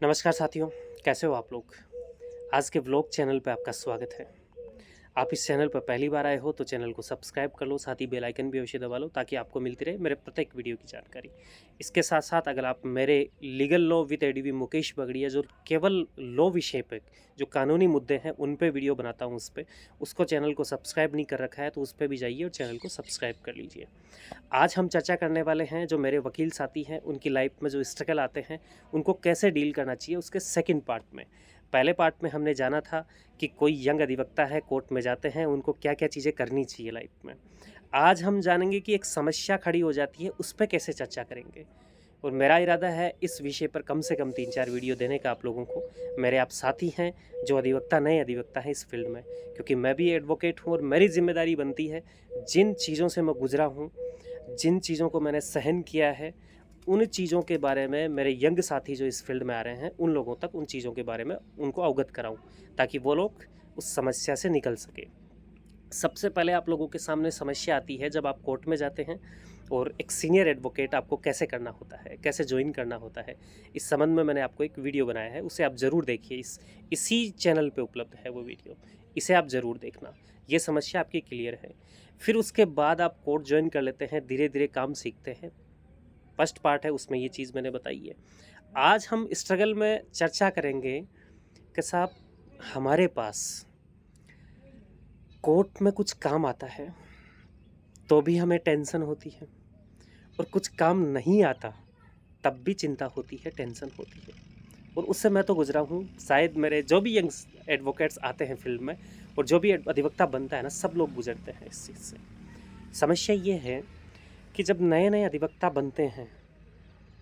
नमस्कार साथियों, कैसे हो आप लोग। आज के व्लॉग चैनल पे आपका स्वागत है। आप इस चैनल पर पहली बार आए हो तो चैनल को सब्सक्राइब कर लो, साथ ही बेल आइकन भी अवश्य दबा लो ताकि आपको मिलती रहे मेरे प्रत्येक वीडियो की जानकारी। इसके साथ साथ अगर आप मेरे legal law with ADV Mukesh Bagdiya जो केवल लॉ विषय पे जो कानूनी मुद्दे हैं उन पे वीडियो बनाता हूँ, उस पर उसको चैनल को सब्सक्राइब नहीं कर रखा है तो उस पर भी जाइए और चैनल को सब्सक्राइब कर लीजिए। आज हम चर्चा करने वाले हैं जो मेरे वकील साथी हैं उनकी लाइफ में जो स्ट्रगल आते हैं उनको कैसे डील करना चाहिए, उसके सेकंड पार्ट में। पहले पार्ट में हमने जाना था कि कोई यंग अधिवक्ता है, कोर्ट में जाते हैं, उनको क्या क्या चीज़ें करनी चाहिए लाइफ में। आज हम जानेंगे कि एक समस्या खड़ी हो जाती है, उस पर कैसे चर्चा करेंगे। और मेरा इरादा है इस विषय पर कम से कम 3-4 वीडियो देने का आप लोगों को। मेरे आप साथी हैं जो अधिवक्ता नए अधिवक्ता हैं इस फील्ड में, क्योंकि मैं भी एडवोकेट हूँ और मेरी जिम्मेदारी बनती है जिन चीज़ों से मैं गुजरा हूँ, जिन चीज़ों को मैंने सहन किया है, उन चीज़ों के बारे में मेरे यंग साथी जो इस फील्ड में आ रहे हैं उन लोगों तक उन चीज़ों के बारे में उनको अवगत कराऊं ताकि वो लोग उस समस्या से निकल सके। सबसे पहले आप लोगों के सामने समस्या आती है जब आप कोर्ट में जाते हैं और एक सीनियर एडवोकेट आपको कैसे करना होता है, कैसे ज्वाइन करना होता है। इस संबंध में मैंने आपको एक वीडियो बनाया है, उसे आप ज़रूर देखिए। इसी चैनल पे उपलब्ध है वो वीडियो, इसे आप ज़रूर देखना। ये समस्या आपकी क्लियर है। फिर उसके बाद आप कोर्ट ज्वाइन कर लेते हैं, धीरे धीरे काम सीखते हैं। फर्स्ट पार्ट है उसमें ये चीज़ मैंने बताई है। आज हम स्ट्रगल में चर्चा करेंगे कि साहब हमारे पास कोर्ट में कुछ काम आता है तो भी हमें टेंशन होती है, और कुछ काम नहीं आता तब भी चिंता होती है, टेंशन होती है। और उससे मैं तो गुजरा हूँ, शायद मेरे जो भी यंग एडवोकेट्स आते हैं फील्ड में और जो भी अधिवक्ता बनता है ना, सब लोग गुजरते हैं इस चीज़ से। समस्या ये है कि जब नए नए अधिवक्ता बनते हैं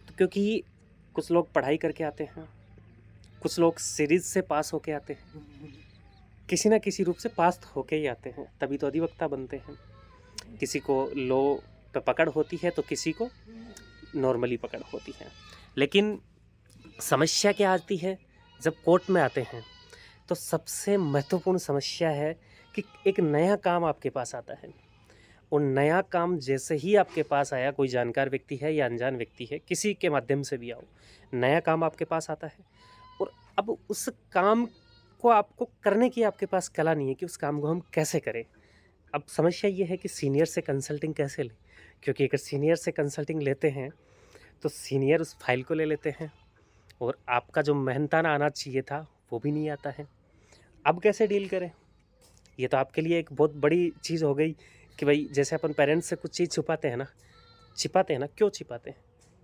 तो क्योंकि कुछ लोग पढ़ाई करके आते हैं, कुछ लोग सीरीज से पास होके आते हैं, किसी ना किसी रूप से पास होके ही आते हैं, तभी तो अधिवक्ता बनते हैं। किसी को लॉ पे पकड़ होती है तो किसी को नॉर्मली पकड़ होती है। लेकिन समस्या क्या आती है जब कोर्ट में आते हैं, तो सबसे महत्वपूर्ण समस्या है कि एक नया काम आपके पास आता है, और नया काम जैसे ही आपके पास आया, कोई जानकार व्यक्ति है या अनजान व्यक्ति है, किसी के माध्यम से भी आओ, नया काम आपके पास आता है और अब उस काम को आपको करने की आपके पास कला नहीं है कि उस काम को हम कैसे करें। अब समस्या ये है कि सीनियर से कंसल्टिंग कैसे लें, क्योंकि अगर सीनियर से कंसल्टिंग लेते हैं तो सीनियर उस फाइल को ले लेते हैं और आपका जो मेहनताना आना चाहिए था वो भी नहीं आता है। अब कैसे डील करें? ये तो आपके लिए एक बहुत बड़ी चीज़ हो गई कि भाई जैसे अपन पेरेंट्स से कुछ चीज़ छुपाते हैं ना, क्यों छिपाते हैं?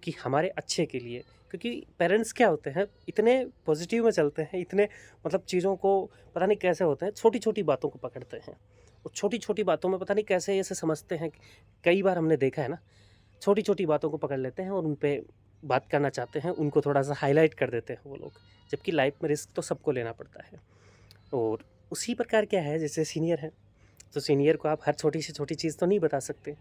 कि हमारे अच्छे के लिए। क्योंकि पेरेंट्स क्या होते हैं, इतने पॉजिटिव में चलते हैं, इतने मतलब चीज़ों को पता नहीं कैसे होते हैं, छोटी-छोटी बातों को पकड़ते हैं और छोटी-छोटी बातों में पता नहीं कैसे ऐसे समझते हैं। कई बार हमने देखा है ना, छोटी-छोटी बातों को पकड़ लेते हैं और उन पे बात करना चाहते हैं, उनको थोड़ा-सा हाइलाइट कर देते हैं वो लोग। जबकि लाइफ में रिस्क तो सबको लेना पड़ता है। और उसी प्रकार क्या है, जैसे सीनियर है तो सीनियर को आप हर छोटी से छोटी चीज़ तो नहीं बता सकते।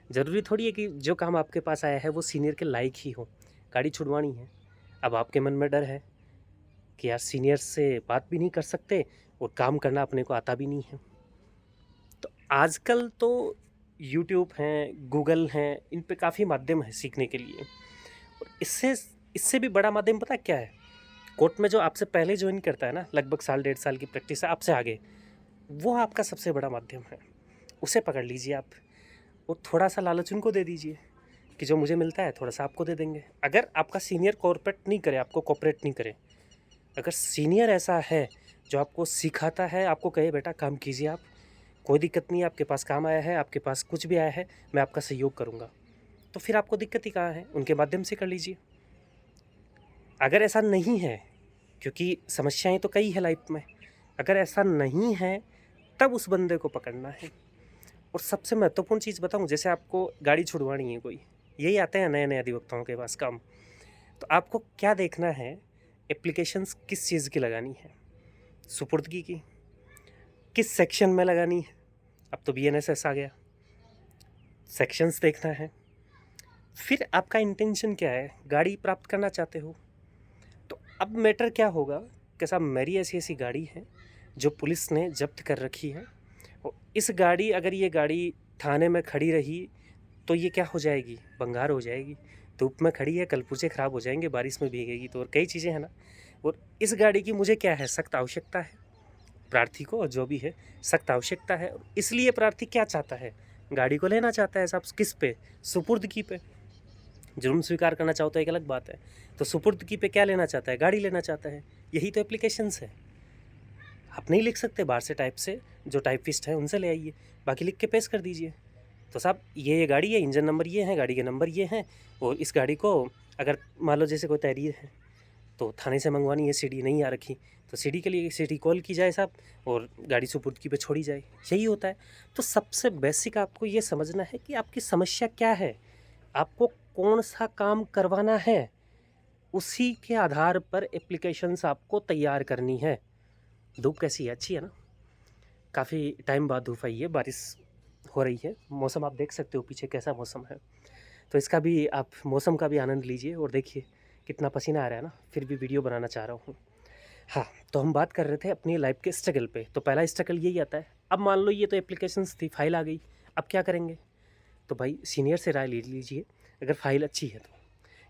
ज़रूरी थोड़ी है कि जो काम आपके पास आया है वो सीनियर के लायक ही हो। गाड़ी छुड़वानी है, अब आपके मन में डर है कि यार सीनियर से बात भी नहीं कर सकते और काम करना अपने को आता भी नहीं है। तो आजकल तो यूट्यूब हैं, गूगल हैं, इन पे काफ़ी माध्यम है सीखने के लिए। और इससे इससे भी बड़ा माध्यम पता है क्या है? कोर्ट में जो आपसे पहले ज्वाइन करता है ना, लगभग साल 1.5 साल की प्रैक्टिस है आपसे आगे, वो आपका सबसे बड़ा माध्यम है। उसे पकड़ लीजिए आप और थोड़ा-सा लालच उनको दे दीजिए कि जो मुझे मिलता है थोड़ा-सा आपको दे देंगे। अगर आपका सीनियर कॉर्पोरेट नहीं करे, आपको कोऑपरेट नहीं करे, अगर सीनियर ऐसा है जो आपको सिखाता है, आपको कहे बेटा काम कीजिए आप, कोई दिक्कत नहीं है, आपके पास काम आया है, आपके पास कुछ भी आया है, मैं आपका सहयोग करूँगा, तो फिर आपको दिक्कत ही कहाँ है? उनके माध्यम से कर लीजिए। अगर ऐसा नहीं है, क्योंकि समस्याएँ तो कई है लाइफ में, अगर ऐसा नहीं है तब उस बंदे को पकड़ना है। और सबसे महत्वपूर्ण चीज़ बताऊँ, जैसे आपको गाड़ी छुड़वानी है कोई, यही आते हैं नए-नए अधिवक्ताओं के पास काम। तो आपको क्या देखना है, एप्लीकेशंस किस चीज़ की लगानी है, सुपुर्दगी की, किस सेक्शन में लगानी है, अब तो बीएनएसएस आ गया, सेक्शंस देखना है। फिर आपका इंटेंशन क्या है, गाड़ी प्राप्त करना चाहते हो, तो अब मैटर क्या होगा कि साहब मेरी ऐसी-ऐसी गाड़ी है जो पुलिस ने जब्त कर रखी है, और इस गाड़ी अगर ये गाड़ी थाने में खड़ी रही तो ये क्या हो जाएगी, बंगार हो जाएगी। धूप में खड़ी है, कल पुर्जे ख़राब हो जाएंगे, बारिश में भीगेगी तो, और कई चीज़ें हैं ना। और इस गाड़ी की मुझे क्या है, सख्त आवश्यकता है प्रार्थी को, और जो भी है सख्त आवश्यकता है। इसलिए प्रार्थी क्या चाहता है, गाड़ी को लेना चाहता है साहब। किस पे, सुपुर्दगी पे। जुर्म स्वीकार करना चाहता है एक अलग बात है, तो सुपुर्दगी पे क्या लेना चाहता है, गाड़ी लेना चाहता है। यही तो एप्लीकेशंस है। आप नहीं लिख सकते बाहर से, टाइप से जो टाइपिस्ट हैं उनसे ले आइए, बाकी लिख के पेश कर दीजिए। तो साहब ये गाड़ी है, इंजन नंबर ये है, गाड़ी के नंबर ये हैं, और इस गाड़ी को अगर मान लो जैसे कोई तहरीर है तो थाने से मंगवानी है, सीडी नहीं आ रखी तो सीडी के लिए सीडी कॉल की जाए साहब, और गाड़ी सुपुर्दगी पे छोड़ी जाए। यही होता है। तो सबसे बेसिक आपको ये समझना है कि आपकी समस्या क्या है, आपको कौन सा काम करवाना है, उसी के आधार पर एप्लीकेशंस आपको तैयार करनी है। धूप कैसी है, अच्छी है ना? काफ़ी टाइम बाद धूप आई है, बारिश हो रही है, मौसम आप देख सकते हो पीछे कैसा मौसम है। तो इसका भी आप मौसम का भी आनंद लीजिए और देखिए कितना पसीना आ रहा है ना, फिर भी वीडियो बनाना चाह रहा हूँ। हाँ, तो हम बात कर रहे थे अपनी लाइफ के स्ट्रगल पे। तो पहला स्ट्रगल यही आता है। अब मान लो ये तो एप्लीकेशंस थी, फाइल आ गई, अब क्या करेंगे? तो भाई सीनियर से राय ले लीजिए अगर फाइल अच्छी है तो,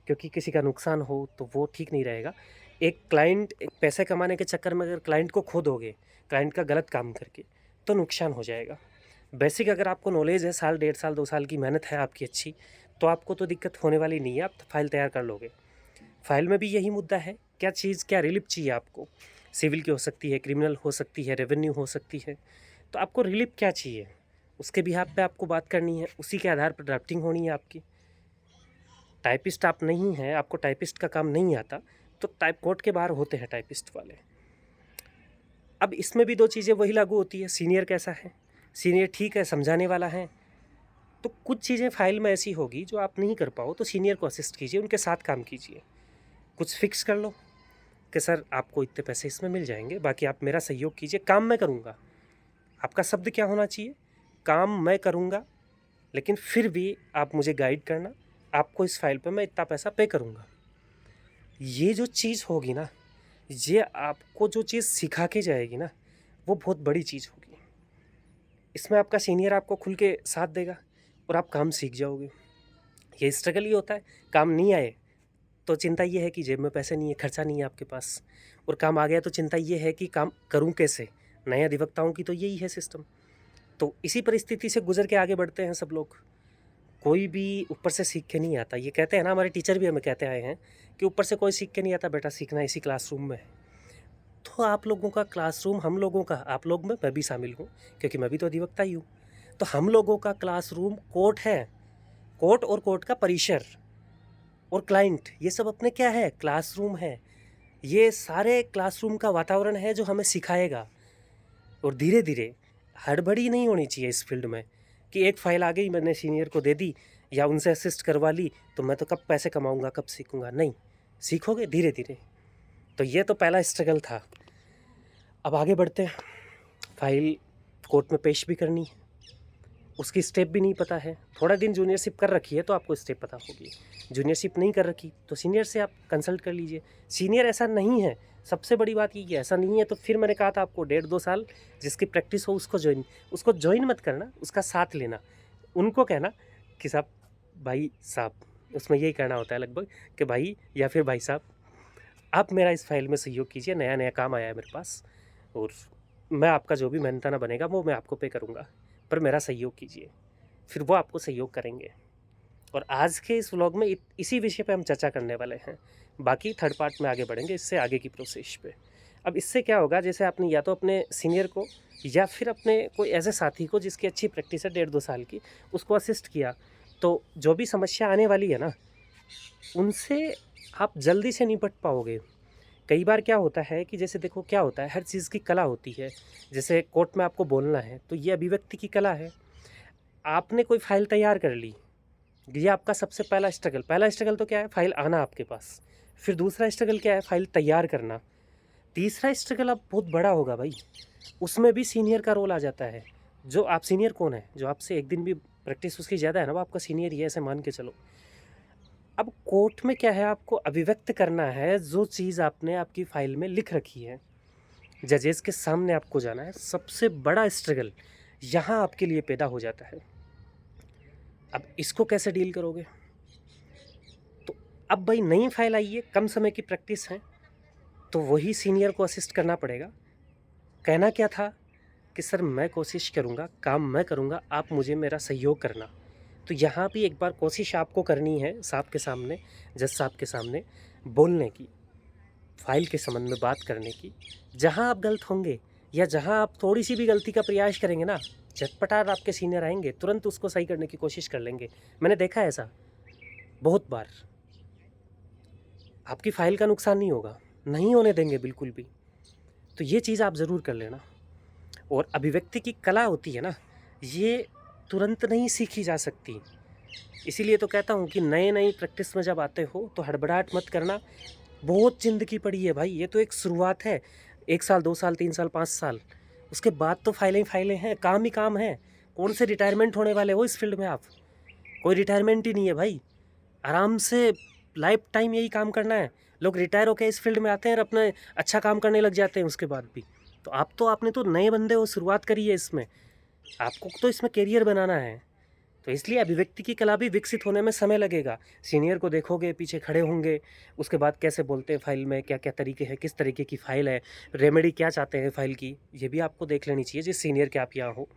क्योंकि किसी का नुकसान हो तो वो ठीक नहीं रहेगा। एक क्लाइंट पैसे कमाने के चक्कर में अगर क्लाइंट को खो दोगे, क्लाइंट का गलत काम करके, तो नुकसान हो जाएगा। बेसिक अगर आपको नॉलेज है, साल 1.5 साल 2 साल की मेहनत है आपकी अच्छी, तो आपको तो दिक्कत होने वाली नहीं है, आप फाइल तैयार कर लोगे। फाइल में भी यही मुद्दा है, क्या चीज़, क्या रिलीफ चाहिए आपको। सिविल की हो सकती है, क्रिमिनल हो सकती है, रेवेन्यू हो सकती है। तो आपको रिलीफ क्या चाहिए, उसके बिहाफ पे आपको बात करनी है, उसी के आधार पर ड्राफ्टिंग होनी है आपकी। टाइपिस्ट आप नहीं हैं, आपको टाइपिस्ट का काम नहीं आता, तो टाइप कोर्ट के बाहर होते हैं टाइपिस्ट वाले। अब इसमें भी दो चीज़ें वही लागू होती है। सीनियर कैसा है, सीनियर ठीक है, समझाने वाला है, तो कुछ चीज़ें फाइल में ऐसी होगी जो आप नहीं कर पाओ, तो सीनियर को असिस्ट कीजिए, उनके साथ काम कीजिए। कुछ फिक्स कर लो कि सर आपको इतने पैसे इसमें मिल जाएंगे, बाकी आप मेरा सहयोग कीजिए, काम मैं करूँगा। आपका शब्द क्या होना चाहिए, काम मैं करूँगा, लेकिन फिर भी आप मुझे गाइड करना, आपको इस फाइल पे मैं इतना पैसा पे करूँगा। ये जो चीज़ होगी ना, ये आपको जो चीज़ सिखा के जाएगी ना, वो बहुत बड़ी चीज़ होगी। इसमें आपका सीनियर आपको खुल के साथ देगा और आप काम सीख जाओगे। ये स्ट्रगल ही होता है। काम नहीं आए तो चिंता ये है कि जेब में पैसे नहीं है, खर्चा नहीं है आपके पास, और काम आ गया तो चिंता ये है कि काम करूं कैसे। नए अधिवक्ताओं की तो यही है सिस्टम। तो इसी परिस्थिति से गुजर के आगे बढ़ते हैं सब लोग। कोई भी ऊपर से सीख के नहीं आता। ये कहते हैं ना, हमारे टीचर भी हमें कहते आए हैं कि ऊपर से कोई सीख के नहीं आता बेटा, सीखना इसी क्लासरूम में है। तो आप लोगों का क्लासरूम, हम लोगों का, आप लोग में मैं भी शामिल हूँ क्योंकि मैं भी तो अधिवक्ता ही हूँ, तो हम लोगों का क्लासरूम कोर्ट है। कोर्ट और कोर्ट का परिसर और क्लाइंट, ये सब अपने क्या है, क्लासरूम है। ये सारे क्लासरूम का वातावरण है जो हमें सिखाएगा। और धीरे धीरे, हड़बड़ी नहीं होनी चाहिए इस फील्ड में कि एक फ़ाइल आ गई मैंने सीनियर को दे दी या उनसे असिस्ट करवा ली तो मैं तो कब पैसे कमाऊंगा, कब सीखूंगा। नहीं, सीखोगे धीरे धीरे। तो ये तो पहला स्ट्रगल था। अब आगे बढ़ते हैं। फाइल कोर्ट में पेश भी करनी है, उसकी स्टेप भी नहीं पता है। थोड़ा दिन जूनियरशिप कर रखी है तो आपको स्टेप पता होगी। जूनियरशिप नहीं कर रखी तो सीनियर से आप कंसल्ट कर लीजिए। सीनियर ऐसा नहीं है, सबसे बड़ी बात ये ऐसा नहीं है, तो फिर मैंने कहा था आपको 1.5-2 साल जिसकी प्रैक्टिस हो उसको ज्वाइन मत करना, उसका साथ लेना। उनको कहना कि साहब, भाई साहब, उसमें यही कहना होता है लगभग कि भाई या फिर भाई साहब, आप मेरा इस फाइल में सहयोग कीजिए, नया नया काम आया है मेरे पास और मैं आपका जो भी मेहनताना बनेगा वो मैं आपको पे करूँगा, पर मेरा सहयोग कीजिए। फिर वो आपको सहयोग करेंगे। और आज के इस व्लॉग में इसी विषय पे हम चर्चा करने वाले हैं। बाकी थर्ड पार्ट में आगे बढ़ेंगे इससे आगे की प्रोसेस पे। अब इससे क्या होगा, जैसे आपने या तो अपने सीनियर को या फिर अपने कोई ऐसे साथी को जिसकी अच्छी प्रैक्टिस है 1.5-2 साल की, उसको असिस्ट किया, तो जो भी समस्या आने वाली है ना, उनसे आप जल्दी से निपट पाओगे। कई बार क्या होता है कि जैसे देखो क्या होता है, हर चीज़ की कला होती है। जैसे कोर्ट में आपको बोलना है तो ये अभिव्यक्ति की कला है। आपने कोई फाइल तैयार कर ली, ये आपका सबसे पहला स्ट्रगल। पहला स्ट्रगल तो क्या है, फाइल आना आपके पास। फिर दूसरा स्ट्रगल क्या है, फाइल तैयार करना। तीसरा स्ट्रगल अब बहुत बड़ा होगा भाई, उसमें भी सीनियर का रोल आ जाता है। जो आप सीनियर कौन है, जो आपसे एक दिन भी प्रैक्टिस उसकी ज़्यादा है ना, वो आपका सीनियर ही है, ऐसे मान के चलो। अब कोर्ट में क्या है, आपको अभिव्यक्त करना है जो चीज़ आपने आपकी फाइल में लिख रखी है। जजेस के सामने आपको जाना है। सबसे बड़ा स्ट्रगल यहाँ आपके लिए पैदा हो जाता है। अब इसको कैसे डील करोगे? तो अब भाई नई फाइल आई है, कम समय की प्रैक्टिस है, तो वही सीनियर को असिस्ट करना पड़ेगा। कहना क्या था कि सर मैं कोशिश करूँगा, काम मैं करूँगा, आप मुझे मेरा सहयोग करना। तो यहाँ भी एक बार कोशिश आपको करनी है साहब के सामने, जज साहब के सामने बोलने की, फ़ाइल के संबंध में बात करने की। जहाँ आप गलत होंगे या जहाँ आप थोड़ी सी भी गलती का प्रयास करेंगे ना, झटपटार आपके सीनियर आएंगे, तुरंत उसको सही करने की कोशिश कर लेंगे। मैंने देखा है ऐसा बहुत बार। आपकी फ़ाइल का नुकसान नहीं होगा, नहीं होने देंगे बिल्कुल भी। तो ये चीज़ आप ज़रूर कर लेना। और अभिव्यक्ति की कला होती है ना, ये तुरंत नहीं सीखी जा सकती। इसीलिए तो कहता हूँ कि नए नई प्रैक्टिस में जब आते हो तो हड़बड़ाहट मत करना। बहुत ज़िंदगी पड़ी है भाई, ये तो एक शुरुआत है। 1 साल, 2 साल, 3 साल, 5 साल, उसके बाद तो फाइलें ही फाइलें हैं, काम ही काम है। कौन से रिटायरमेंट होने वाले हो इस फील्ड में आप? कोई रिटायरमेंट ही नहीं है भाई। आराम से लाइफ टाइम यही काम करना है। लोग रिटायर होकर इस फील्ड में आते हैं और अपना अच्छा काम करने लग जाते हैं उसके बाद भी। तो आपने तो नए बंदे हो, शुरुआत करी है इसमें, आपको तो इसमें करियर बनाना है। तो इसलिए अभिव्यक्ति की कला भी विकसित होने में समय लगेगा। सीनियर को देखोगे, पीछे खड़े होंगे, उसके बाद कैसे बोलते हैं फाइल में, क्या क्या तरीके हैं, किस तरीके की फ़ाइल है, रेमेडी क्या चाहते हैं फ़ाइल की, ये भी आपको देख लेनी चाहिए जिस सीनियर के आप यहाँ हो।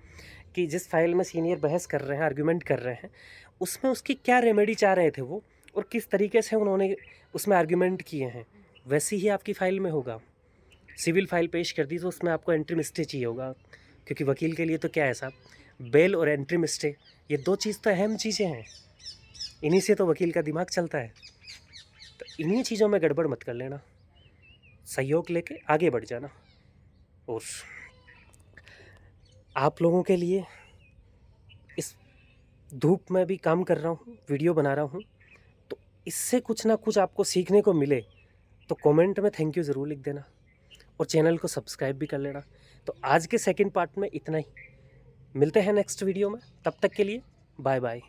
कि जिस फाइल में सीनियर बहस कर रहे हैं, आर्गूमेंट कर रहे हैं, उसमें उसकी क्या रेमेडी चाह रहे थे वो, और किस तरीके से उन्होंने उसमें आर्गूमेंट किए हैं, वैसी ही आपकी फ़ाइल में होगा। सिविल फाइल पेश कर दी तो उसमें आपको एंट्री मिस्टे चाहिए होगा, क्योंकि वकील के लिए तो क्या है साहब, बेल और एंट्री मिस्टे, ये 2 चीज़ तो अहम चीज़ें हैं। इन्हीं से तो वकील का दिमाग चलता है। तो इन्हीं चीज़ों में गड़बड़ मत कर लेना, सहयोग लेके आगे बढ़ जाना। और आप लोगों के लिए इस धूप में भी काम कर रहा हूँ, वीडियो बना रहा हूँ, तो इससे कुछ ना कुछ आपको सीखने को मिले तो कमेंट में थैंक यू ज़रूर लिख देना, और चैनल को सब्सक्राइब भी कर लेना। तो आज के सेकंड पार्ट में इतना ही, मिलते हैं नेक्स्ट वीडियो में, तब तक के लिए बाय बाय।